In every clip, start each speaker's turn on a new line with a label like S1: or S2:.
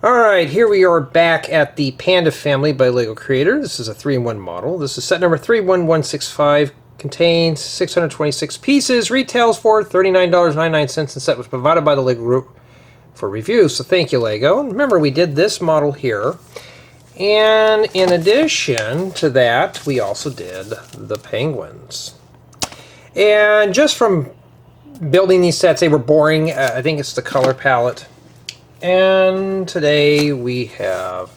S1: Alright, here we are back at the Panda Family by LEGO Creator. This is a 3-in-1 model. This is set number 31165. Contains 626 pieces. Retails for $39.99, and set was provided by the LEGO Group for review. So thank you, LEGO. And remember, we did this model here. And in addition to that, we also did the penguins. And just from building these sets, they were boring. I think it's the color palette. And today we have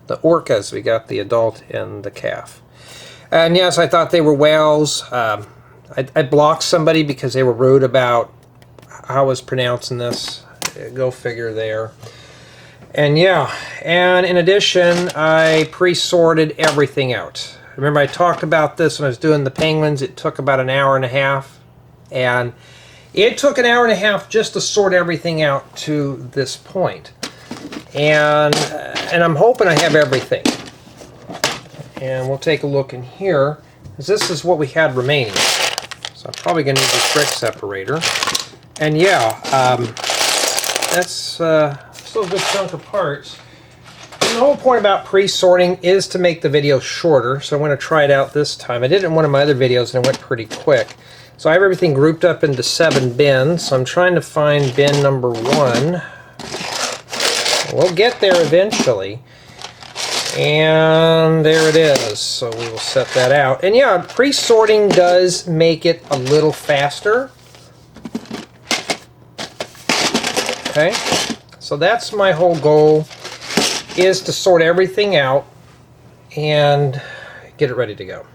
S1: the orcas. We got the adult and the calf. And yes, I thought they were whales. I blocked somebody because they were rude about how I was pronouncing this. Go figure there. And yeah, and in addition, I pre-sorted everything out. Remember, I talked about this when I was doing the penguins. It took about an hour and a half. And it took an hour and a half just to sort everything out to this point. And I'm hoping I have everything. And we'll take a look in here, because this is what we had remaining. So I'm probably going to need this brick separator. And yeah, that's still a good chunk of parts. And the whole point about pre-sorting is to make the video shorter, so I'm going to try it out this time. I did it in one of my other videos and it went pretty quick. So I have everything grouped up into 7 bins, so I'm trying to find bin number 1. We'll get there eventually. And there it is, so we will set that out. And yeah, pre-sorting does make it a little faster. Okay, so that's my whole goal, is to sort everything out and get it ready to go.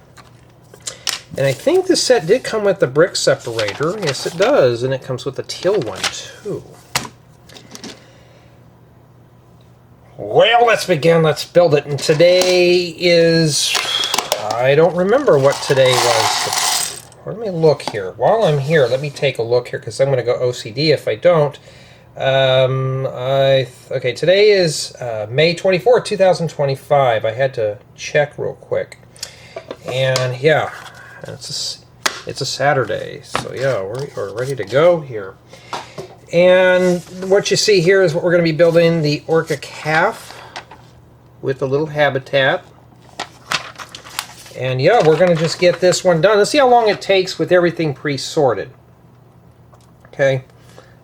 S1: And I think this set did come with the brick separator. Yes, it does, and it comes with a teal one too. Well, let's begin. Let's build it. And today is... I don't remember what today was. Let me look here. While I'm here, let me take a look here, because I'm going to go OCD if I don't. Okay, today is May 24th, 2025. I had to check real quick. And yeah, it's a Saturday. So yeah, we're ready to go here. And what you see here is what we're going to be building, the orca calf with a little habitat. And yeah, we're going to just get this one done. Let's see how long it takes with everything pre-sorted. Okay,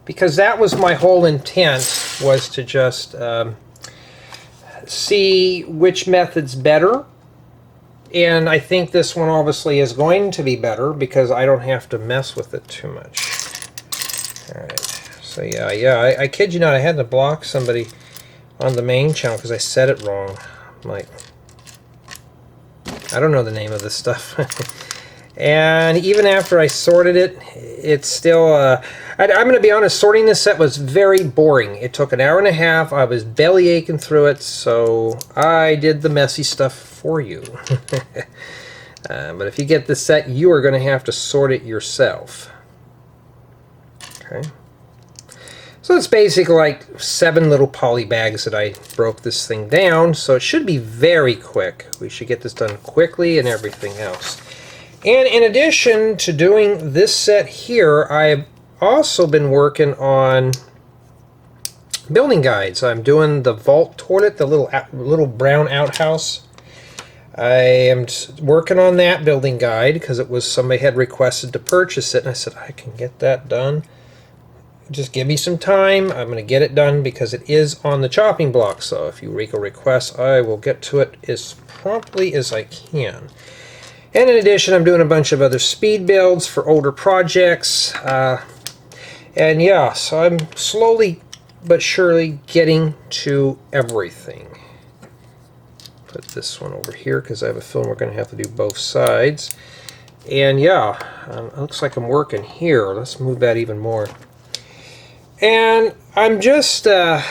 S1: because that was my whole intent, was to just see which method's better. And I think this one obviously is going to be better because I don't have to mess with it too much. Alright. So yeah, I kid you not, I had to block somebody on the main channel because I said it wrong. I'm like, I don't know the name of this stuff. And even after I sorted it, it's still, I'm going to be honest, sorting this set was very boring. It took an hour and a half, I was belly aching through it, so I did the messy stuff for you. But if you get this set, you are going to have to sort it yourself. Okay. So it's basically like 7 little poly bags that I broke this thing down, so it should be very quick. We should get this done quickly and everything else. And in addition to doing this set here, I've also been working on building guides. I'm doing the vault toilet, the little brown outhouse. I am working on that building guide because it was somebody had requested to purchase it, and I said I can get that done. Just give me some time. I'm going to get it done because it is on the chopping block. So if Eureka requests, I will get to it as promptly as I can. And in addition, I'm doing a bunch of other speed builds for older projects. And yeah, so I'm slowly but surely getting to everything. Put this one over here because I have a feeling we're going to have to do both sides. And yeah, it looks like I'm working here. Let's move that even more. And I'm just at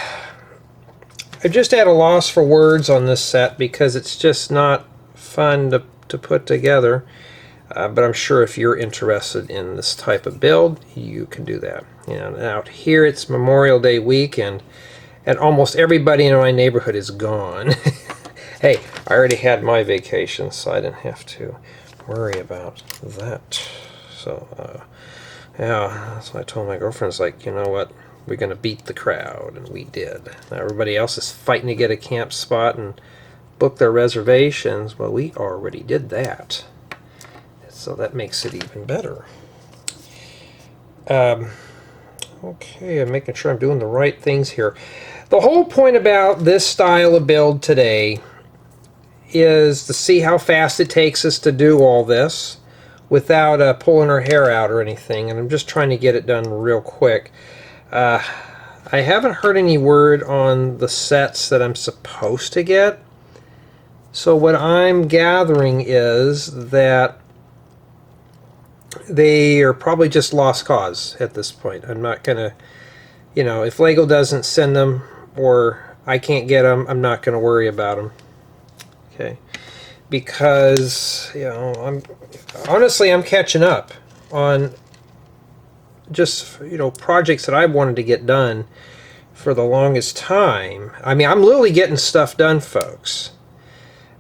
S1: a loss for words on this set because it's just not fun to put together. But I'm sure if you're interested in this type of build, you can do that. You know, out here it's Memorial Day weekend, and almost everybody in my neighborhood is gone. Hey, I already had my vacation, so I didn't have to worry about that. So, yeah, that's why I told my girlfriend, it's like, you know what, we're going to beat the crowd, and we did. Now everybody else is fighting to get a camp spot and book their reservations. Well, we already did that, so that makes it even better. Okay, I'm making sure I'm doing the right things here. The whole point about this style of build today is to see how fast it takes us to do all this without pulling our hair out or anything, and I'm just trying to get it done real quick. I haven't heard any word on the sets that I'm supposed to get, so what I'm gathering is that they are probably just lost cause at this point. I'm not gonna, you know, if Lego doesn't send them or I can't get them, I'm not gonna worry about them. Okay, because, you know, honestly I'm catching up on just, you know, projects that I wanted to get done for the longest time. I mean, I'm literally getting stuff done, folks.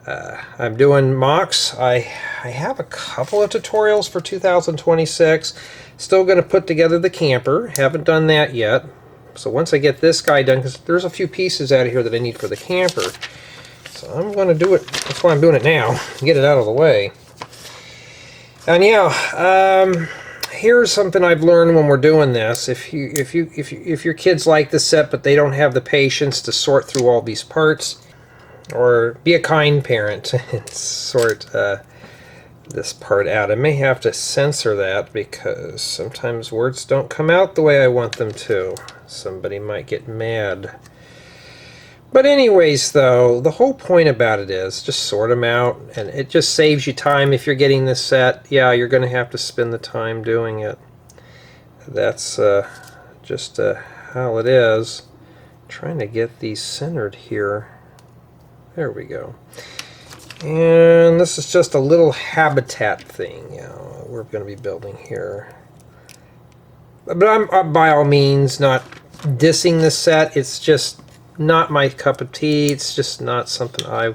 S1: I'm doing mocks. I have a couple of tutorials for 2026. Still going to put together the camper. Haven't done that yet. So once I get this guy done, because there's a few pieces out of here that I need for the camper. So I'm going to do it. That's why I'm doing it now. Get it out of the way. And yeah, here's something I've learned when we're doing this. If your kids like the set but they don't have the patience to sort through all these parts, or be a kind parent and sort this part out. I may have to censor that because sometimes words don't come out the way I want them to. Somebody might get mad. But anyways, though, the whole point about it is just sort them out, and it just saves you time. If you're getting this set, yeah, you're going to have to spend the time doing it. That's just how it is. Trying to get these centered here. There we go. And this is just a little habitat thing, you know, we're going to be building here. But I'm by all means not dissing the set. It's just not my cup of tea. It's just not something I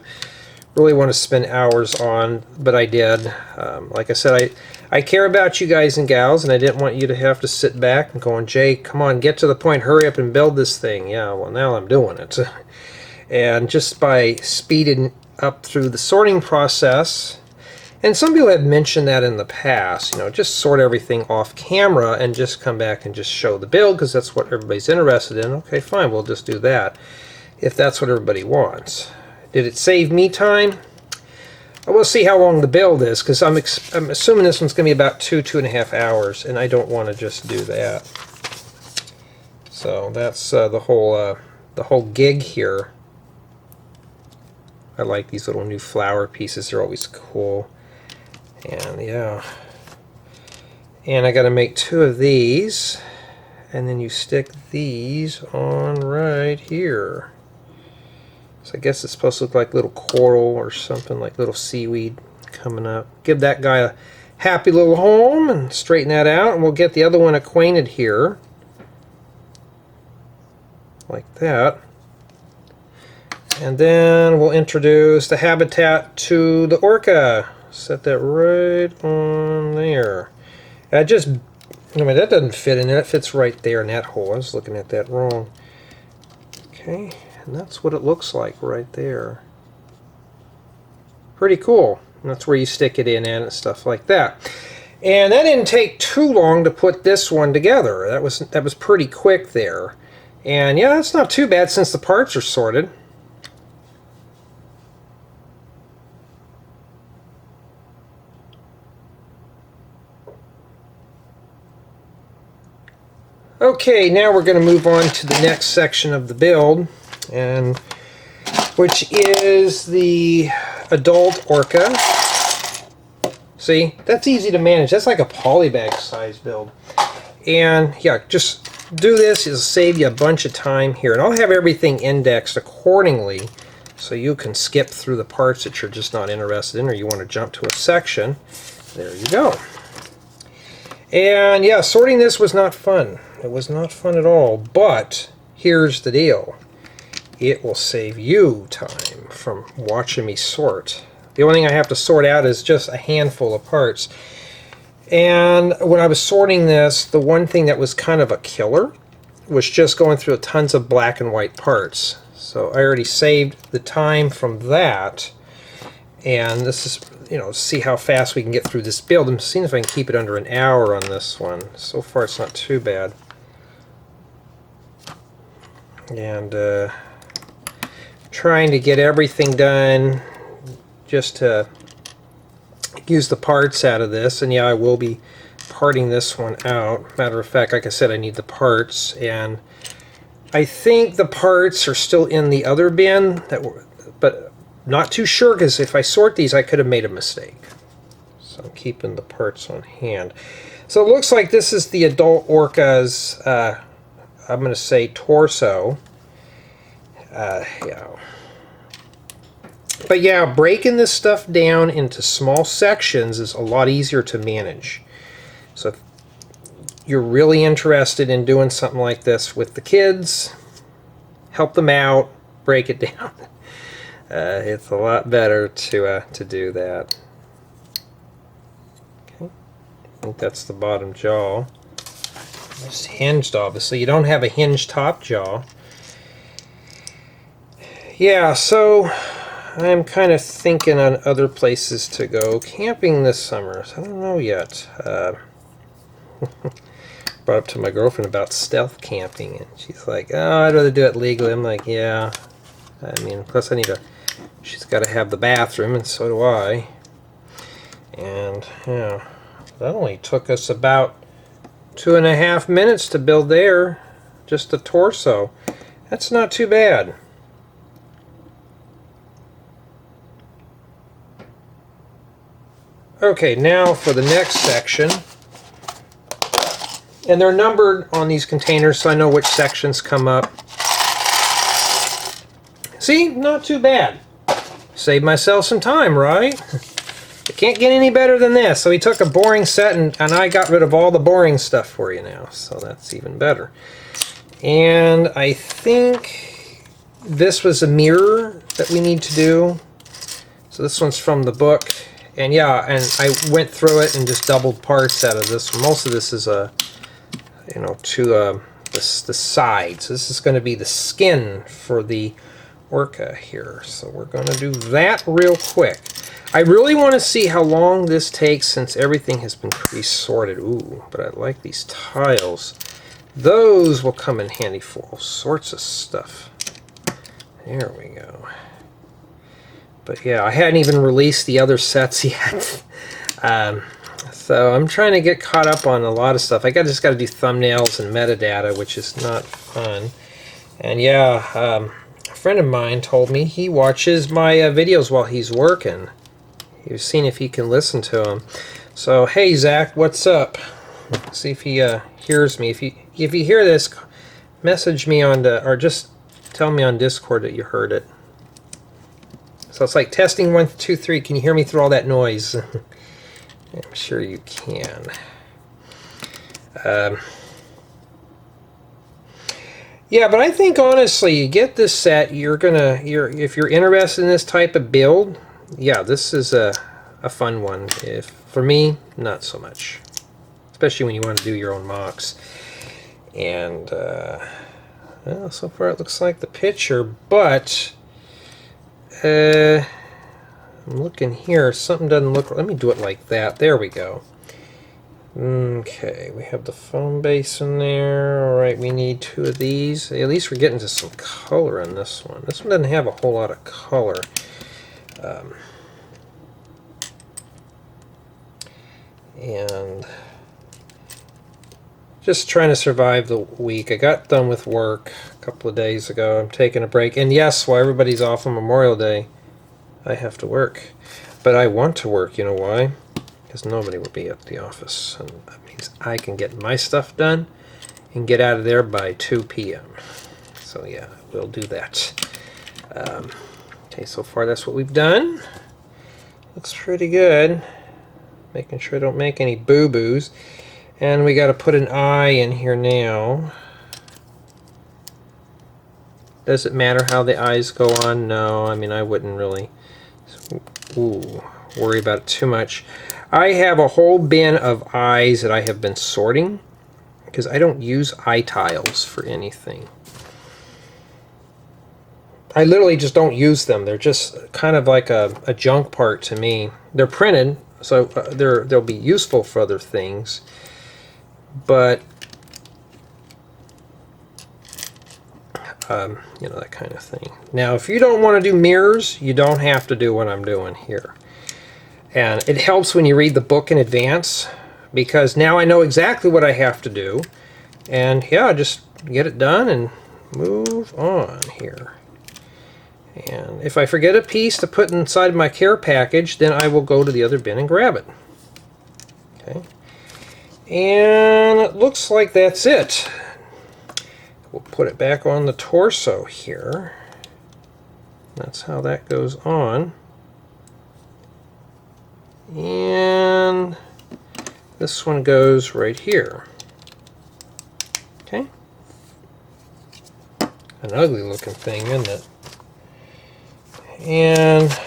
S1: really want to spend hours on, but I did. Like I said, I care about you guys and gals, and I didn't want you to have to sit back and going, Jay, come on, get to the point, hurry up and build this thing. Yeah, well, now I'm doing it. And just by speeding up through the sorting process, and some people have mentioned that in the past, you know, just sort everything off camera and just come back and just show the build because that's what everybody's interested in. Okay, fine, we'll just do that if that's what everybody wants. Did it save me time? We'll see how long the build is, because I'm assuming this one's going to be about 2.5 hours, and I don't want to just do that. So that's the whole gig here. I like these little new flower pieces. They're always cool. And yeah. And I got to make 2 of these. And then you stick these on right here. So I guess it's supposed to look like little coral or something, like little seaweed coming up. Give that guy a happy little home and straighten that out. And we'll get the other one acquainted here. Like that. And then we'll introduce the habitat to the orca. Set that right on there. I mean, that doesn't fit in there. It fits right there in that hole. I was looking at that wrong. Okay, and that's what it looks like right there. Pretty cool. And that's where you stick it in and stuff like that. And that didn't take too long to put this one together. That was pretty quick there. And yeah, it's not too bad since the parts are sorted. Okay, now we're going to move on to the next section of the build, and which is the adult orca. See, that's easy to manage. That's like a polybag size build. And yeah, just do this. It'll save you a bunch of time here. And I'll have everything indexed accordingly so you can skip through the parts that you're just not interested in or you want to jump to a section. There you go. And yeah, sorting this was not fun. It was not fun at all, but here's the deal. It will save you time from watching me sort. The only thing I have to sort out is just a handful of parts. And when I was sorting this, the one thing that was kind of a killer was just going through tons of black and white parts. So I already saved the time from that. And this is, you know, see how fast we can get through this build. I'm seeing if I can keep it under an hour on this one. So far it's not too bad. And trying to get everything done just to use the parts out of this. And yeah, I will be parting this one out. Matter of fact, like I said, I need the parts, and I think the parts are still in the other bin, but not too sure, because if I sort these I could have made a mistake. So I'm keeping the parts on hand. So it looks like this is the adult orca's, I'm going to say torso. Yeah. But yeah, breaking this stuff down into small sections is a lot easier to manage. So if you're really interested in doing something like this with the kids, help them out, break it down. It's a lot better to do that. Okay. I think that's the bottom jaw. It's hinged, obviously. You don't have a hinged top jaw. Yeah, so I'm kind of thinking on other places to go camping this summer. So I don't know yet. Brought up to my girlfriend about stealth camping, and she's like, "Oh, I'd rather do it legally." I'm like, "Yeah." I mean, plus I need she's got to have the bathroom, and so do I. And yeah, that only took us about 2.5 minutes to build there, just the torso. That's not too bad. Okay, now for the next section. And they're numbered on these containers, so I know which sections come up. See? Not too bad. Saved myself some time, right? It can't get any better than this. So we took a boring set, and I got rid of all the boring stuff for you now. So that's even better. And I think this was a mirror that we need to do. So this one's from the book. And yeah, and I went through it and just doubled parts out of this. Most of this is you know, to the sides. This is going to be the skin for the orca here. So we're going to do that real quick. I really want to see how long this takes since everything has been pre-sorted. Ooh, but I like these tiles. Those will come in handy for all sorts of stuff. There we go. But yeah, I hadn't even released the other sets yet. So I'm trying to get caught up on a lot of stuff. I just got to do thumbnails and metadata, which is not fun. And yeah, a friend of mine told me he watches my videos while he's working. He was seeing if he can listen to them. So hey Zach, what's up? See if he hears me. If you hear this, message me on or just tell me on Discord that you heard it. So it's like testing 1, 2, 3. Can you hear me through all that noise? I'm sure you can. Yeah, but I think honestly, you get this set, if you're interested in this type of build, yeah, this is a fun one. For me, not so much, especially when you want to do your own mocks. And well, so far it looks like the picture, but I'm looking here, something doesn't look. Let me do it like that. There we go. Okay, we have the foam base in there. Alright, we need 2 of these. At least we're getting to some color on this one. This one doesn't have a whole lot of color. And just trying to survive the week. I got done with work a couple of days ago. I'm taking a break. And yes, while everybody's off on Memorial Day, I have to work. But I want to work. You know why? Because nobody will be at the office. And that means I can get my stuff done and get out of there by 2 p.m. So yeah, we'll do that. Okay, so far that's what we've done. Looks pretty good. Making sure I don't make any boo-boos. And we got to put an eye in here now. Does it matter how the eyes go on? No, I mean I wouldn't really worry about it too much. I have a whole bin of eyes that I have been sorting, because I don't use eye tiles for anything. I literally just don't use them. They're just kind of like a junk part to me. They're printed, so they'll be useful for other things, but you know, that kind of thing. Now, if you don't want to do mirrors, you don't have to do what I'm doing here. And it helps when you read the book in advance, because now I know exactly what I have to do. And yeah, just get it done and move on here. And if I forget a piece to put inside my care package, then I will go to the other bin and grab it. Okay. And it looks like that's it. We'll put it back on the torso here. That's how that goes on. And this one goes right here. Okay. An ugly looking thing, isn't it? And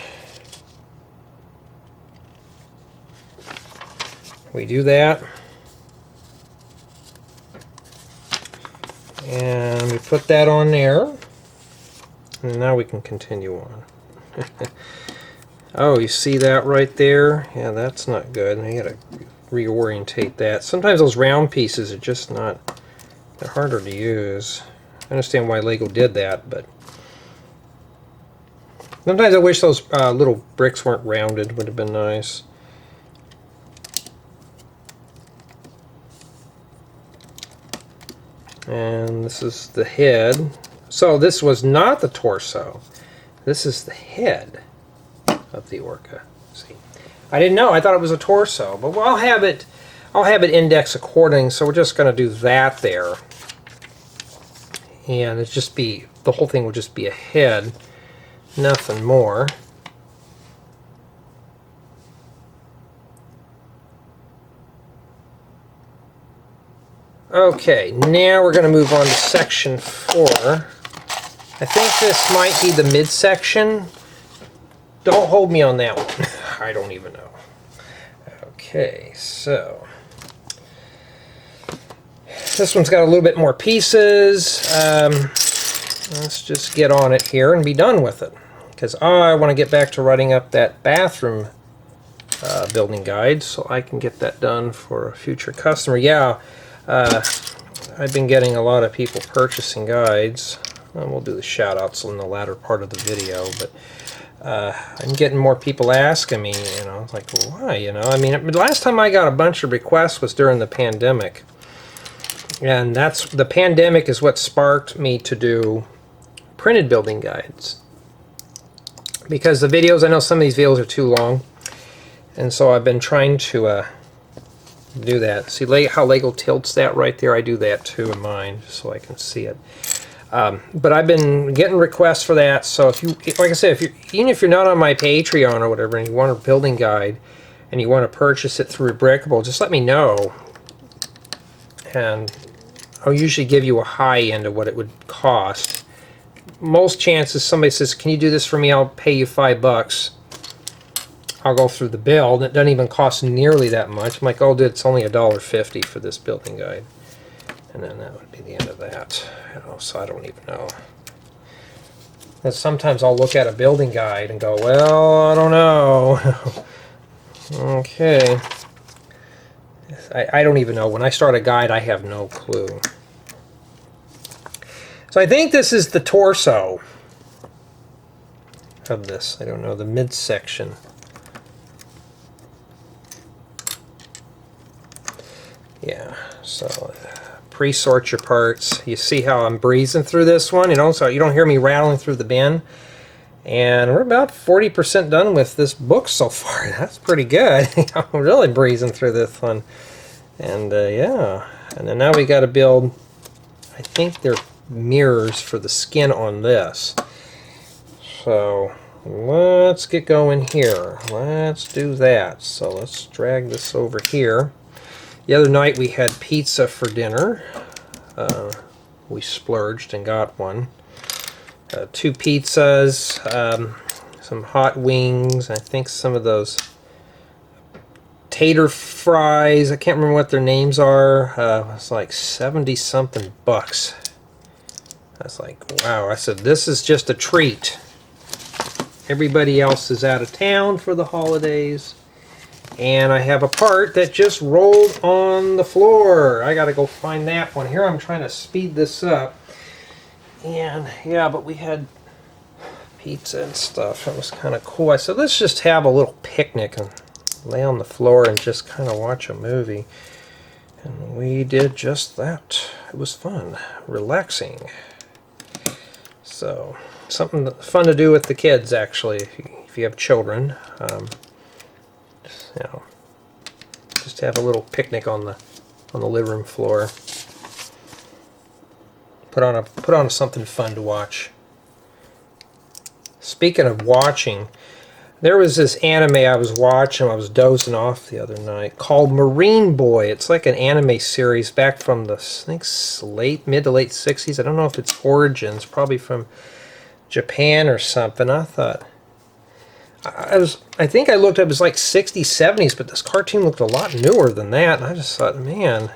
S1: we do that. And we put that on there. And now we can continue on. Oh, you see that right there? Yeah, that's not good. I gotta reorientate that. Sometimes those round pieces are just not, they're harder to use. I understand why Lego did that, but sometimes I wish those little bricks weren't rounded. Would have been nice. And this is the head. So this was not the torso. This is the head of the Orca. See, I didn't know. I thought it was a torso, but I'll have it indexed according. So we're just going to do that there, and it's just be, the whole thing will just be a head, nothing more. Okay, now we're going to move on to section 4. I think this might be the midsection. Don't hold me on that one. I don't even know. Okay, so this one's got a little bit more pieces. Let's just get on it here and be done with it, because I want to get back to writing up that bathroom building guide so I can get that done for a future customer. Yeah. I've been getting a lot of people purchasing guides, and we'll do the shout outs in the latter part of the video, but I'm getting more people asking me, you know, like, why, you know, I mean, the last time I got a bunch of requests was during the pandemic, and the pandemic is what sparked me to do printed building guides, because the videos, I know some of these videos are too long, and so I've been trying to do that. See how Lego tilts that right there? I do that too in mine, so I can see it. But I've been getting requests for that. So if you, like I said, even if you're not on my Patreon or whatever, and you want a building guide, and you want to purchase it through Brickable, just let me know, and I'll usually give you a high end of what it would cost. Most chances somebody says, "Can you do this for me? I'll pay you $5." I'll go through the bill, and it doesn't even cost nearly that much. I'm like, oh, dude, it's only $1.50 for this building guide. And then that would be the end of that. You know, so I don't even know. And sometimes I'll look at a building guide and go, well, I don't know. Okay. I don't even know. When I start a guide, I have no clue. So I think this is the torso of this. I don't know, the midsection. Yeah, so pre-sort your parts. You see how I'm breezing through this one, you know, so you don't hear me rattling through the bin. And we're about 40% done with this book so far. That's pretty good. I'm really breezing through this one. And yeah, and then now we got to build, I think they're mirrors for the skin on this. So let's get going here. Let's do that. So let's drag this over here. The other night we had pizza for dinner. We splurged and got one. 2 pizzas, some hot wings, I think some of those tater fries. I can't remember what their names are. It's like 70 something bucks. I was like, wow. I said, this is just a treat. Everybody else is out of town for the holidays. And I have a part that just rolled on the floor. I gotta go find that one. Here I'm trying to speed this up. And yeah, but we had pizza and stuff. It was kind of cool. I said, let's just have a little picnic and lay on the floor and just kind of watch a movie. And we did just that. It was fun, relaxing. So, something fun to do with the kids, actually, if you have children. You know, just have a little picnic on the living room floor. Put on something fun to watch. Speaking of watching, there was this anime I was watching. I was dozing off the other night called Marine Boy. It's like an anime series back from the, I think, mid to late 60s. I don't know if it's origins, probably from Japan or something. I thought, I think I looked up, it was like 60s, 70s, but this cartoon looked a lot newer than that. And I just thought, man,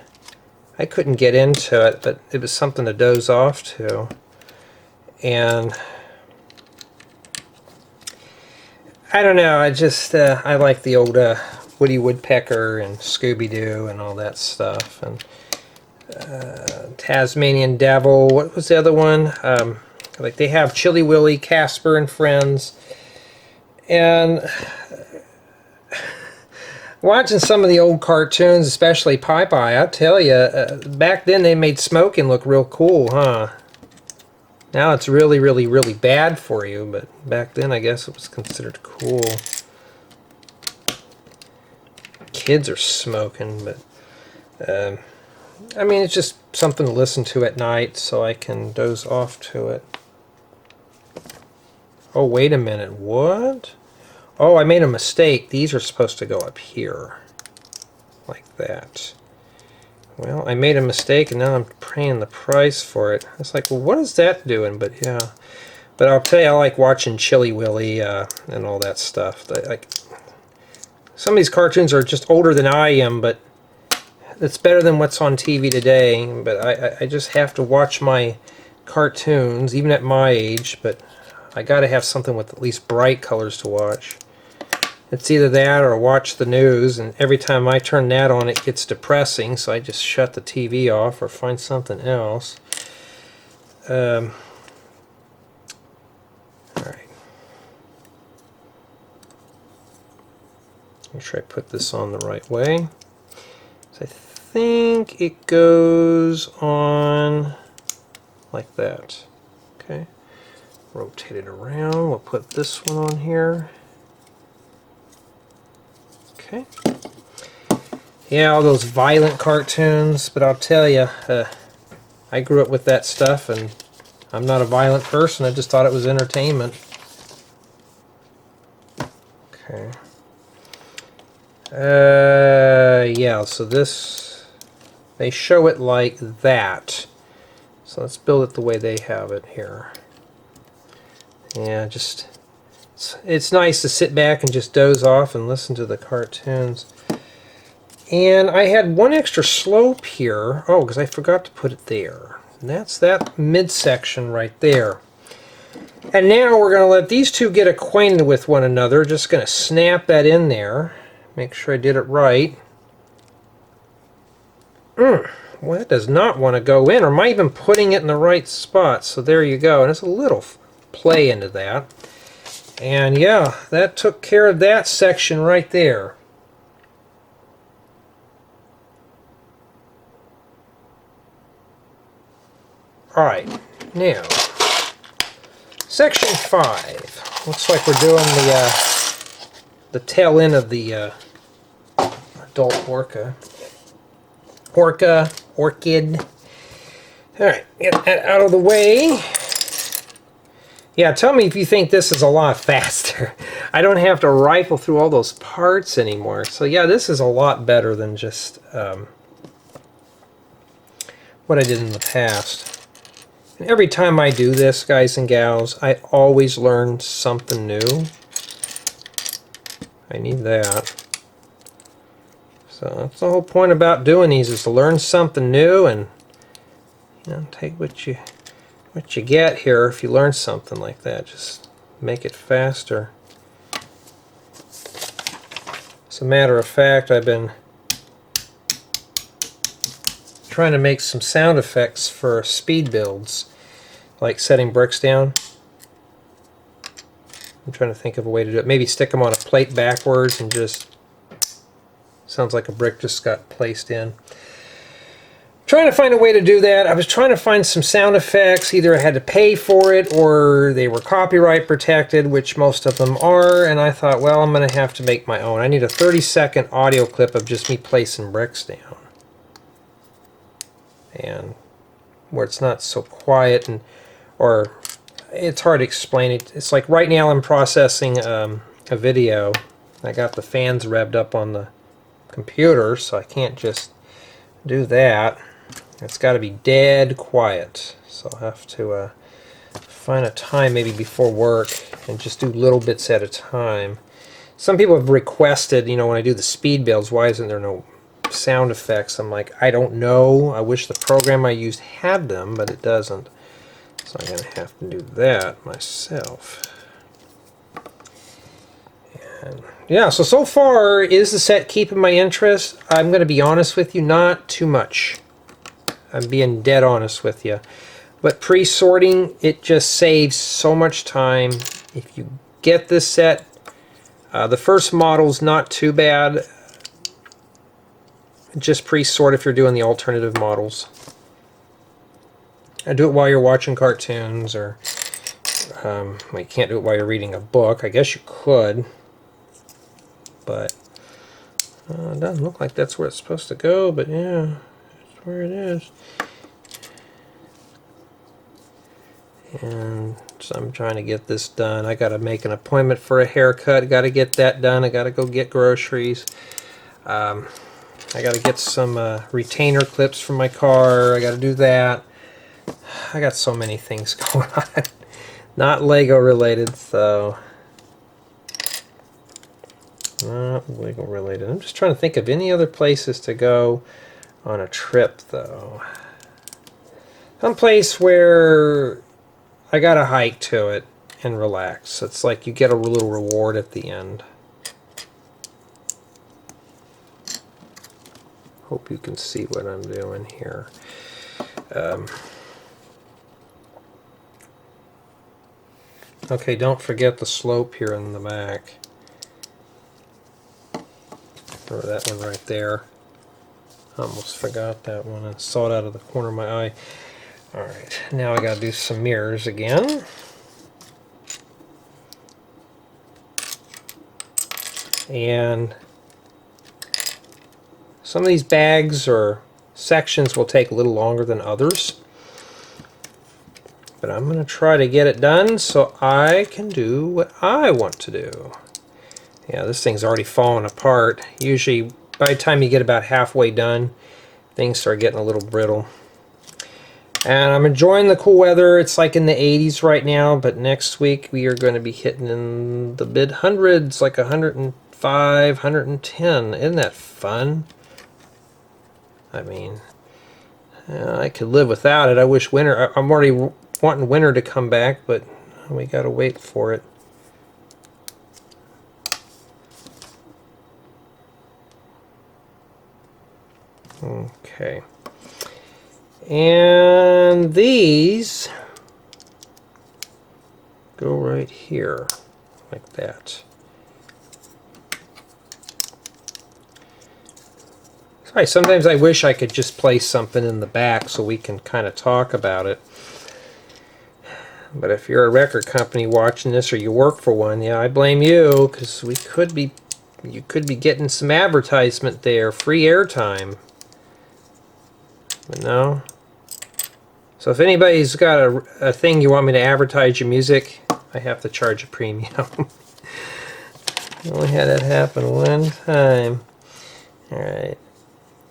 S1: I couldn't get into it, but it was something to doze off to. And I don't know, I just, I like the old Woody Woodpecker and Scooby-Doo and all that stuff. And Tasmanian Devil, what was the other one? Like they have Chilly Willy, Casper and Friends. And watching some of the old cartoons, especially Popeye, I tell you, back then they made smoking look real cool, huh? Now it's really, really, really bad for you, but back then I guess it was considered cool. Kids are smoking, but I mean, it's just something to listen to at night so I can doze off to it. Oh, wait a minute, what? Oh, I made a mistake. These are supposed to go up here, like that. Well, I made a mistake and now I'm paying the price for it. It's like, well, what is that doing? But yeah. But I'll tell you, I like watching Chilly Willy and all that stuff. Like, some of these cartoons are just older than I am, but it's better than what's on TV today. But I just have to watch my cartoons, even at my age. But I got to have something with at least bright colors to watch. It's either that or watch the news, and every time I turn that on it gets depressing, so I just shut the TV off or find something else. Alright. Make sure I put this on the right way. So I think it goes on like that. Okay. Rotate it around. We'll put this one on here. Okay. Yeah, all those violent cartoons, but I'll tell you, I grew up with that stuff, and I'm not a violent person. I just thought it was entertainment. Okay. Yeah, so this, they show it like that. So let's build it the way they have it here. Yeah, just, it's nice to sit back and just doze off and listen to the cartoons. And I had one extra slope here. Oh, because I forgot to put it there. And that's that midsection right there. And now we're going to let these two get acquainted with one another. Just going to snap that in there. Make sure I did it right. Well, that does not want to go in. Or am I even putting it in the right spot? So there you go. And it's a little play into that. And yeah, that took care of that section right there. Alright, now, section 5. Looks like we're doing the tail end of the adult orca. Orchid. Alright, get that out of the way. Yeah, tell me if you think this is a lot faster. I don't have to rifle through all those parts anymore. So yeah, this is a lot better than just what I did in the past. And every time I do this, guys and gals, I always learn something new. I need that. So that's the whole point about doing these, is to learn something new and, you know, take what you get here. If you learn something like that, just make it faster. As a matter of fact, I've been trying to make some sound effects for speed builds, like setting bricks down. I'm trying to think of a way to do it. Maybe stick them on a plate backwards and just sounds like a brick just got placed in. Trying to find a way to do that. I was trying to find some sound effects. Either I had to pay for it or they were copyright protected, which most of them are, and I thought, well, I'm going to have to make my own. I need a 30-second audio clip of just me placing bricks down, and where it's not so quiet, and or it's hard to explain it. It's like right now I'm processing a video. I got the fans revved up on the computer, so I can't just do that. It's got to be dead quiet, so I'll have to find a time maybe before work and just do little bits at a time. Some people have requested, you know, when I do the speed builds, why isn't there no sound effects? I'm like, I don't know. I wish the program I used had them, but it doesn't. So I'm going to have to do that myself. And yeah, so far, is the set keeping my interest? I'm going to be honest with you, not too much. I'm being dead honest with you. But pre-sorting, it just saves so much time. If you get this set, the first model's not too bad. Just pre-sort if you're doing the alternative models. Do it while you're watching cartoons, or well, you can't do it while you're reading a book. I guess you could, but it doesn't look like that's where it's supposed to go, but yeah, that's where it is. And so I'm trying to get this done. I got to make an appointment for a haircut. Got to get that done. I got to go get groceries. I got to get some retainer clips from my car. I got to do that. I got so many things going on. Not Lego related, so not Lego related. I'm just trying to think of any other places to go on a trip, though. Some place where I got to hike to it and relax. It's like you get a little reward at the end. Hope you can see what I'm doing here. Okay, don't forget the slope here in the back. Or that one right there. Almost forgot that one. I saw it out of the corner of my eye. Alright, now I gotta do some mirrors again. And some of these bags or sections will take a little longer than others. But I'm going to try to get it done so I can do what I want to do. Yeah, this thing's already falling apart. Usually, by the time you get about halfway done, things start getting a little brittle. And I'm enjoying the cool weather. It's like in the 80s right now, but next week we are going to be hitting in the mid hundreds, like 105, 110. Isn't that fun? I mean, I could live without it. I wish winter... I'm already wanting winter to come back, but we gotta wait for it. Okay. And these go right here, like that. Sorry, sometimes I wish I could just place something in the back so we can kind of talk about it. But if you're a record company watching this, or you work for one, yeah, I blame you, because you could be getting some advertisement there, free airtime. But no. So if anybody's got a thing you want me to advertise your music, I have to charge a premium. I only had that happen one time. Alright.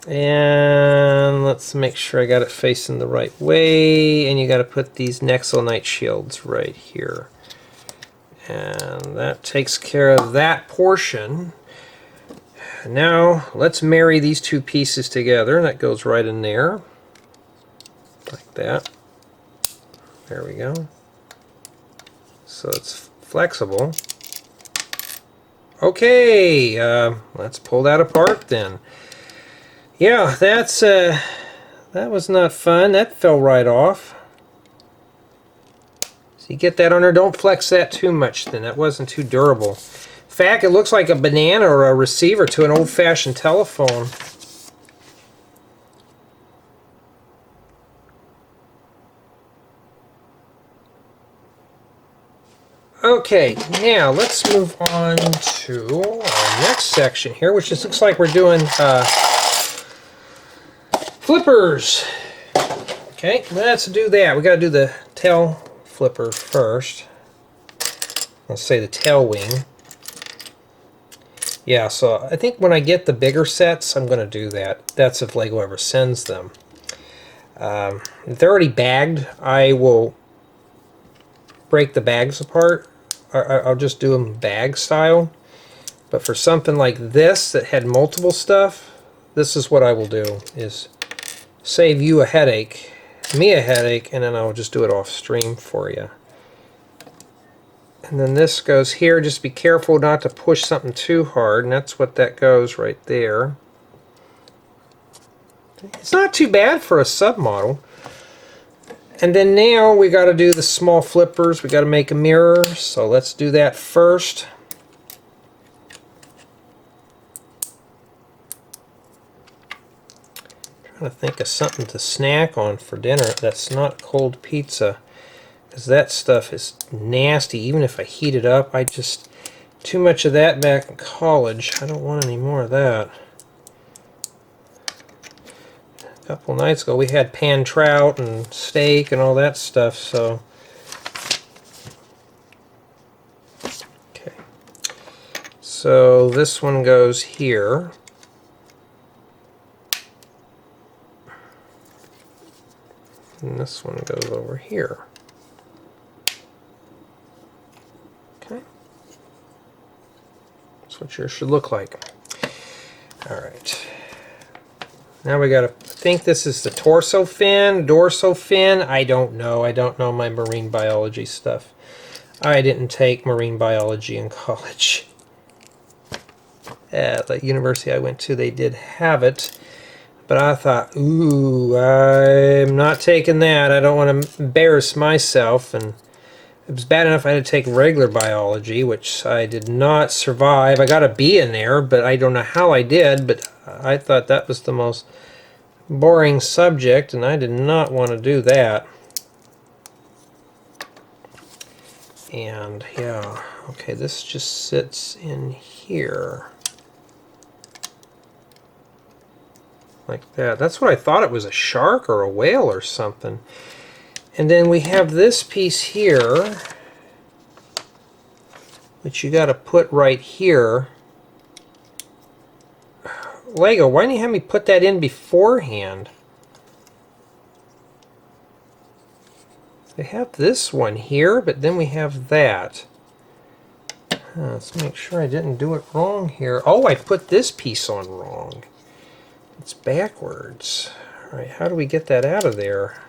S1: And let's make sure I got it facing the right way, and you got to put these Nexonite shields right here. And that takes care of that portion. And now let's marry these two pieces together. That goes right in there, like that. There we go. So it's flexible. Okay, let's pull that apart then. Yeah, that was not fun. That fell right off. So you get that on there. Don't flex that too much then. That wasn't too durable. In fact, it looks like a banana or a receiver to an old-fashioned telephone. Okay, now let's move on to our next section here, which just looks like we're doing flippers. Okay, let's do that. We got to do the tail flipper first. Let's say the tail wing. Yeah, so I think when I get the bigger sets, I'm going to do that. That's if Lego ever sends them. If they're already bagged, I will break the bags apart. I'll just do them bag style. But for something like this that had multiple stuff, this is what I will do, is save you a headache, me a headache, and then I'll just do it off stream for you. And then this goes here. Just be careful not to push something too hard, and that's what that goes right there. It's not too bad for a submodel. And then now we got to do the small flippers. We got to make a mirror, so let's do that first. Trying to think of something to snack on for dinner that's not cold pizza, because that stuff is nasty. Even if I heat it up, too much of that back in college. I don't want any more of that. A couple nights ago we had pan trout and steak and all that stuff, so okay. So this one goes here. And this one goes over here. Okay. That's what yours should look like. Alright. Now we gotta think this is the torso fin, dorsal fin. I don't know. I don't know my marine biology stuff. I didn't take marine biology in college. At the university I went to, they did have it. But I thought, ooh, I'm not taking that. I don't want to embarrass myself. And it was bad enough I had to take regular biology, which I did not survive. I got a B in there, but I don't know how I did. But I thought that was the most boring subject, and I did not want to do that. And yeah, okay, this just sits in here. Like that. That's what I thought it was, a shark or a whale or something. And then we have this piece here, which you got to put right here. Lego, why didn't you have me put that in beforehand? They have this one here, but then we have that. Let's make sure I didn't do it wrong here. Oh, I put this piece on wrong. It's backwards. Alright, how do we get that out of there?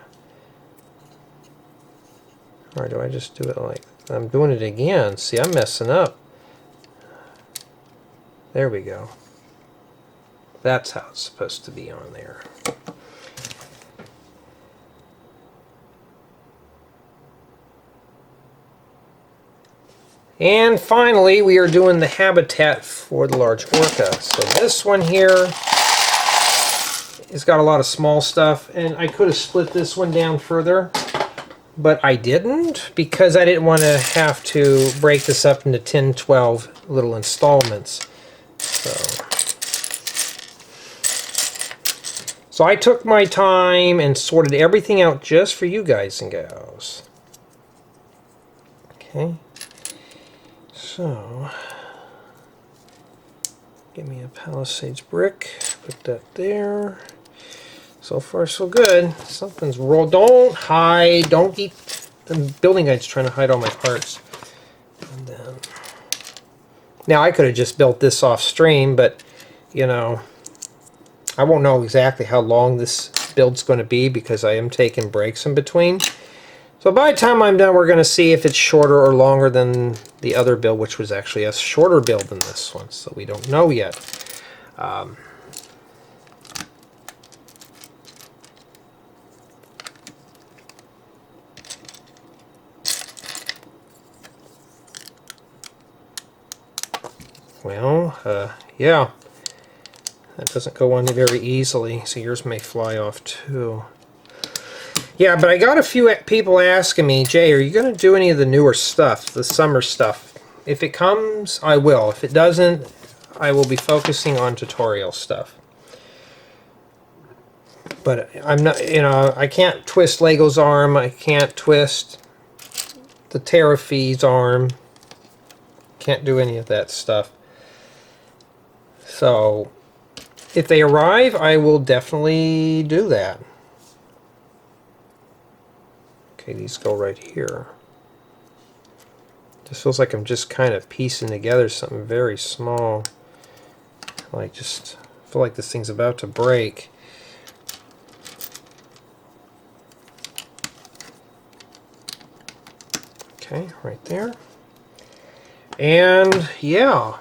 S1: Or do I just do it like... I'm doing it again. See, I'm messing up. There we go. That's how it's supposed to be on there. And finally, we are doing the habitat for the large orca. So this one here has got a lot of small stuff, and I could have split this one down further, but I didn't, because I didn't want to have to break this up into 10, 12 little installments. So I took my time and sorted everything out just for you guys and gals. Okay. So, give me a Palisades brick. Put that there. So far, so good. Something's rolled. Don't hide. Don't eat. The building guy's trying to hide all my parts. And then, now I could have just built this off stream, but you know, I won't know exactly how long this build's going to be because I am taking breaks in between. So by the time I'm done, we're going to see if it's shorter or longer than the other build, which was actually a shorter build than this one. So we don't know yet. Well, yeah, that doesn't go on very easily, so yours may fly off too. Yeah, but I got a few people asking me, Jay, are you going to do any of the newer stuff, the summer stuff? If it comes, I will. If it doesn't, I will be focusing on tutorial stuff. But I'm not, you know, I can't twist Lego's arm, I can't twist the Terrafee's arm, can't do any of that stuff. So, if they arrive, I will definitely do that. Okay, these go right here. This feels like I'm just kind of piecing together something very small. Like, just feel like this thing's about to break. Okay, right there. And yeah.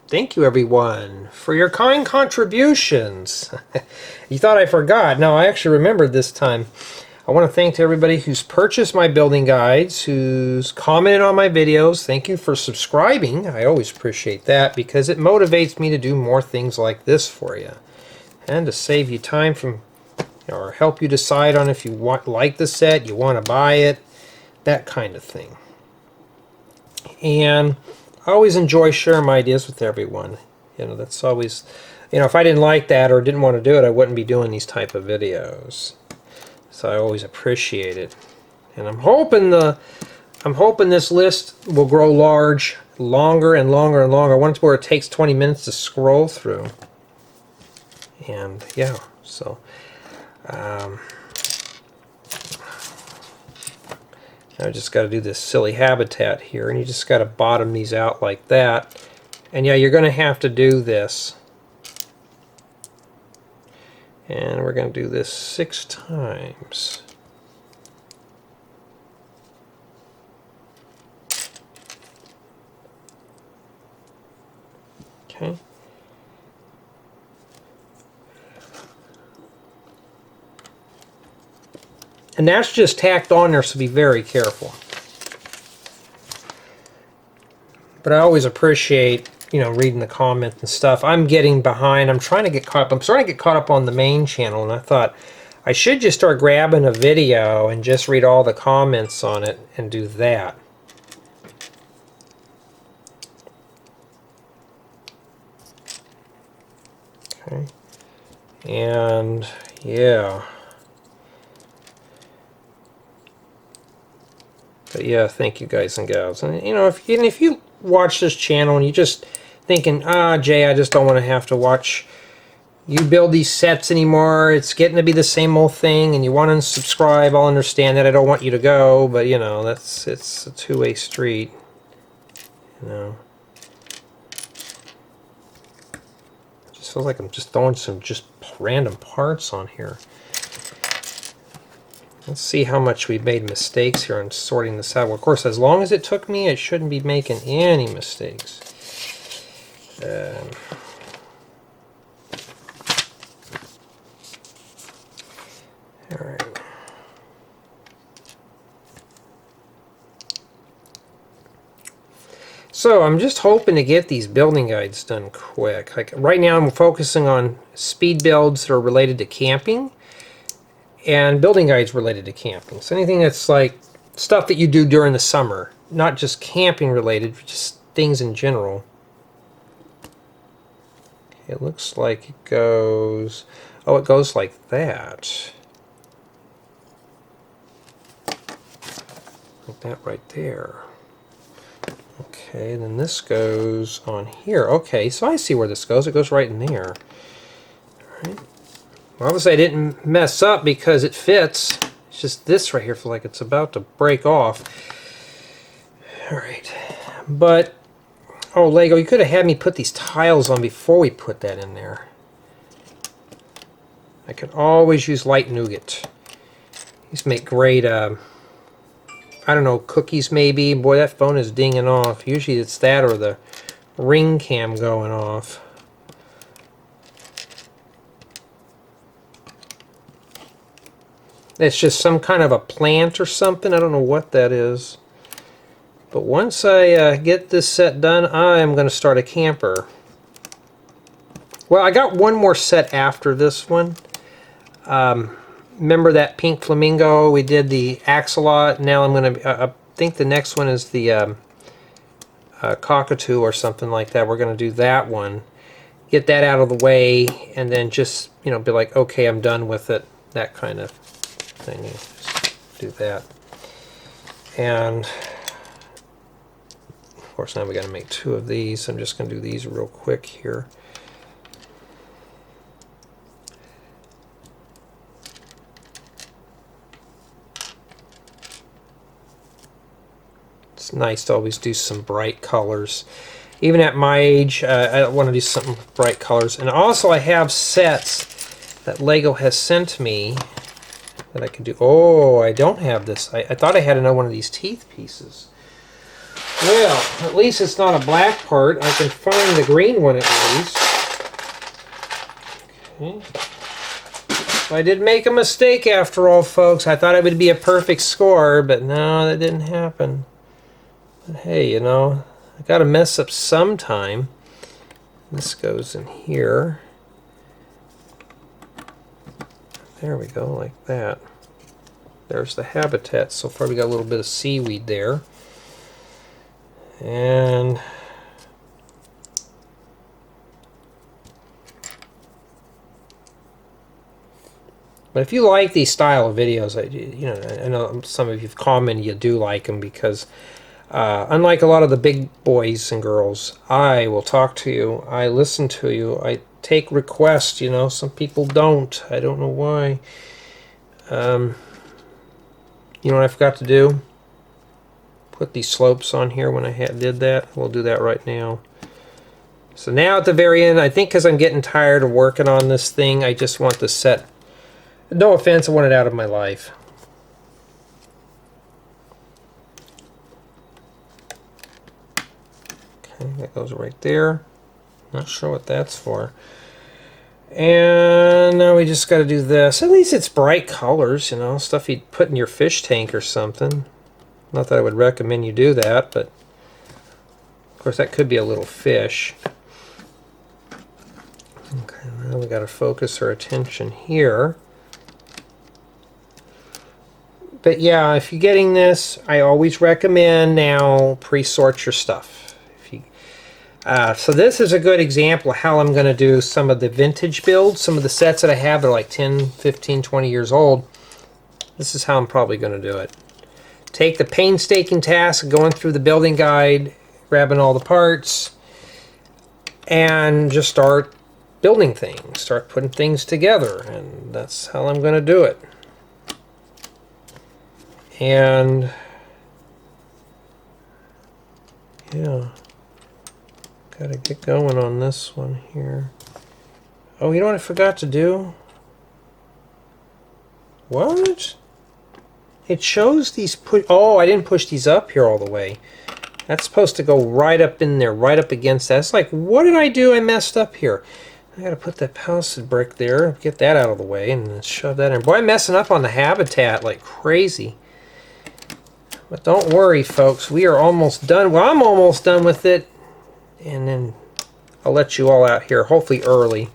S1: Thank you, everyone, for your kind contributions. You thought I forgot. No, I actually remembered this time. I want to thank everybody who's purchased my building guides, who's commented on my videos. Thank you for subscribing. I always appreciate that because it motivates me to do more things like this for you. And to save you time from, or help you decide on if you like the set, you want to buy it, that kind of thing. And I always enjoy sharing my ideas with everyone. You know, that's always, you know, if I didn't like that or didn't want to do it, I wouldn't be doing these type of videos. So I always appreciate it. And I'm hoping this list will grow longer and longer and longer. I want it to where it takes 20 minutes to scroll through. And yeah, so I just got to do this silly habitat here, and you just got to bottom these out like that. And yeah, you're going to have to do this. And we're going to do this 6 times. Okay. And that's just tacked on there, so be very careful. But I always appreciate, you know, reading the comments and stuff. I'm getting behind. I'm trying to get caught up. I'm starting to get caught up on the main channel, and I thought I should just start grabbing a video and just read all the comments on it and do that. Okay. And yeah. But yeah, thank you guys and gals. And you know, if you watch this channel and you're just thinking, Jay, I just don't want to have to watch you build these sets anymore. It's getting to be the same old thing, and you want to unsubscribe. I'll understand that. I don't want you to go, but you know, it's a two-way street. You know, it just feels like I'm just throwing some just random parts on here. Let's see how much we made mistakes here in sorting this out. Well, of course, as long as it took me, I shouldn't be making any mistakes. All right. So I'm just hoping to get these building guides done quick. Like right now, I'm focusing on speed builds that are related to camping, and building guides related to camping. So anything that's like stuff that you do during the summer, not just camping related, just things in general. Okay, it looks like it goes, oh, it goes like that. Like that right there. Okay, then this goes on here. Okay, so I see where this goes. It goes right in there. All right. Well, obviously I didn't mess up because it fits. It's just this right here feels like it's about to break off. Alright. But Oh, Lego, you could have had me put these tiles on before we put that in there. I can always use light nougat. These make great, I don't know, cookies maybe. Boy, that phone is dinging off. Usually it's that or the ring cam going off. It's just some kind of a plant or something. I don't know what that is. But once I get this set done, I'm going to start a camper. Well, I got one more set after this one. Remember that pink flamingo? We did the axolot. Now I'm going to, I think the next one is the cockatoo or something like that. We're going to do that one. Get that out of the way, and then just, you know, be like, okay, I'm done with it. That kind of thing. Just do that. And of course, now we got to make two of these. I'm just going to do these real quick here. It's nice to always do some bright colors. Even at my age, I want to do some bright colors. And also, I have sets that Lego has sent me that I can do. Oh, I don't have this. I thought I had another one of these teeth pieces. Well, at least it's not a black part. I can find the green one at least. Okay. So I did make a mistake after all, folks. I thought it would be a perfect score, but no, that didn't happen. But hey, you know, I got to mess up sometime. This goes in here. There we go, like that. There's the habitat. So far we got a little bit of seaweed there. And but if you like these style of videos, I know some of you've commented you do like them because unlike a lot of the big boys and girls, I will talk to you, I listen to you, I take requests. You know, some people don't. I don't know why. You know what I forgot to do? Put these slopes on here when I did that. We'll do that right now. So now at the very end, I think because I'm getting tired of working on this thing, I just want the set. No offense, I want it out of my life. Okay, that goes right there. Not sure what that's for. And now we just got to do this. At least it's bright colors, you know, stuff you'd put in your fish tank or something. Not that I would recommend you do that, but of course that could be a little fish. Okay, now we got to focus our attention here. But yeah, if you're getting this, I always recommend now pre-sort your stuff. If you, so this is a good example of how I'm going to do some of the vintage builds. Some of the sets that I have are like 10, 15, 20 years old. This is how I'm probably going to do it. Take the painstaking task of going through the building guide, grabbing all the parts, and just start building things, start putting things together, and that's how I'm going to do it. And yeah, gotta get going on this one here. Oh, you know what I forgot to do? What? It shows these oh, I didn't push these up here all the way. That's supposed to go right up in there, right up against that. It's like, what did I do? I messed up here. I gotta put that poused brick there, get that out of the way, and then shove that in. Boy, I'm messing up on the habitat like crazy. But don't worry, folks. We are almost done. Well, I'm almost done with it. And then I'll let you all out here, hopefully early.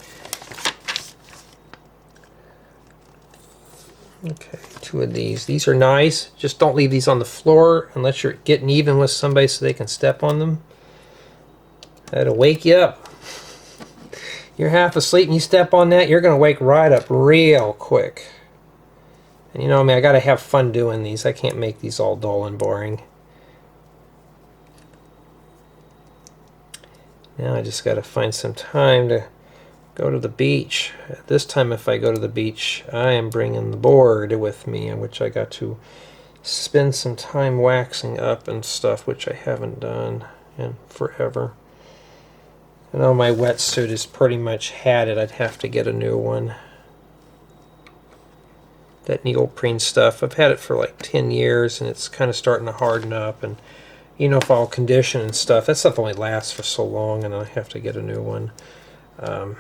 S1: Okay, two of these. These are nice. Just don't leave these on the floor unless you're getting even with somebody so they can step on them. That'll wake you up. You're half asleep and you step on that, you're going to wake right up real quick. And you know me, I got to have fun doing these. I can't make these all dull and boring. Now I just got to find some time to go to the beach. This time if I go to the beach, I am bringing the board with me, in which I got to spend some time waxing up and stuff, which I haven't done in forever. I know my wetsuit has pretty much had it. I'd have to get a new one. That neoprene stuff, I've had it for like 10 years and it's kind of starting to harden up, and you know, if I'll condition and stuff, that stuff only lasts for so long, and I have to get a new one. I'm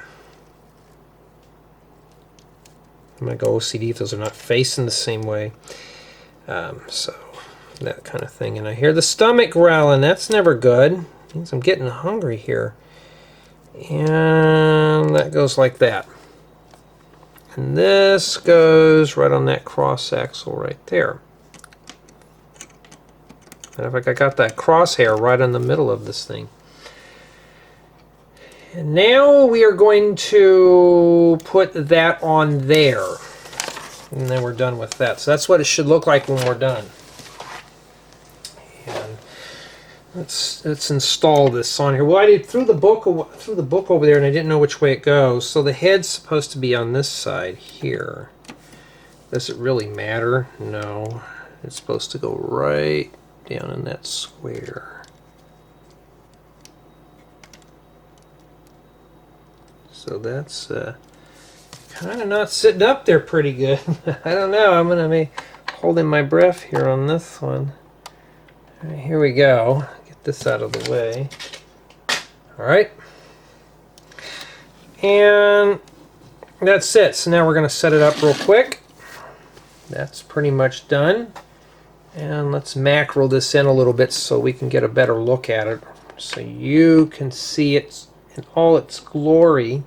S1: going to go OCD if those are not facing the same way. So that kind of thing. And I hear the stomach growling. That's never good. Means I'm getting hungry here. And that goes like that. And this goes right on that cross axle right there. And if I got that crosshair right in the middle of this thing. And now we are going to put that on there. And then we're done with that. So that's what it should look like when we're done. And let's install this on here. Well, I threw the book over there and I didn't know which way it goes. So the head's supposed to be on this side here. Does it really matter? No. It's supposed to go right down in that square. So that's kind of not sitting up there pretty good. I don't know. I'm going to be holding my breath here on this one. All right, here we go. Get this out of the way. All right. And that's it. So now we're going to set it up real quick. That's pretty much done. And let's macro this in a little bit so we can get a better look at it, so you can see it in all its glory.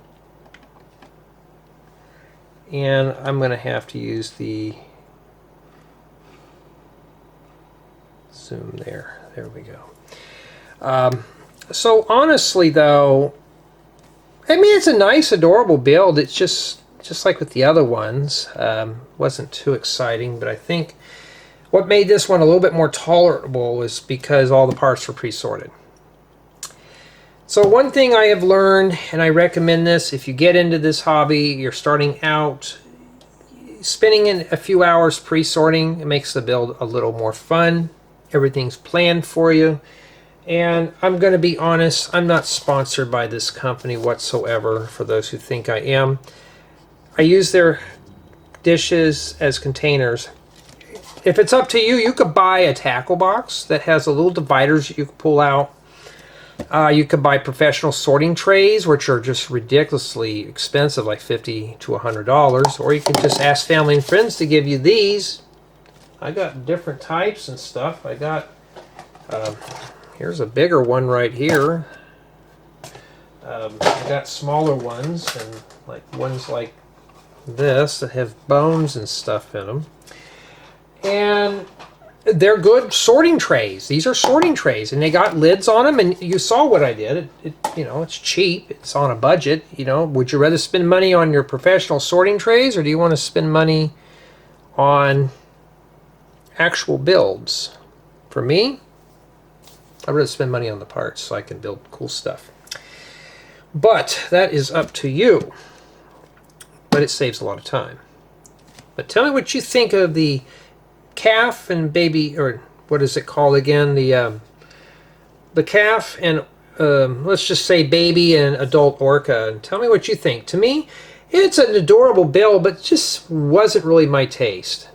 S1: And I'm going to have to use the zoom there. There we go. So honestly though, I mean, it's a nice, adorable build. It's just like with the other ones. Wasn't too exciting, but I think what made this one a little bit more tolerable was because all the parts were pre-sorted. So one thing I have learned, and I recommend this if you get into this hobby, you're starting out, spending in a few hours pre-sorting, it makes the build a little more fun. Everything's planned for you. And I'm going to be honest, I'm not sponsored by this company whatsoever, for those who think I am. I use their dishes as containers. If it's up to you, you could buy a tackle box that has a little dividers that you can pull out. You could buy professional sorting trays, which are just ridiculously expensive, like $50 to $100. Or you can just ask family and friends to give you these. I got different types and stuff. I got, here's a bigger one right here. I got smaller ones, and like ones like this that have bones and stuff in them. And they're good sorting trays. These are sorting trays, and they got lids on them, and you saw what I did. You know, it's cheap. It's on a budget. You know, would you rather spend money on your professional sorting trays, or do you want to spend money on actual builds? For me, I'd rather spend money on the parts so I can build cool stuff. But that is up to you. But it saves a lot of time. But tell me what you think of the calf and baby, or what is it called again? The calf and let's just say baby and adult orca. And tell me what you think. To me, it's an adorable build, but just wasn't really my taste.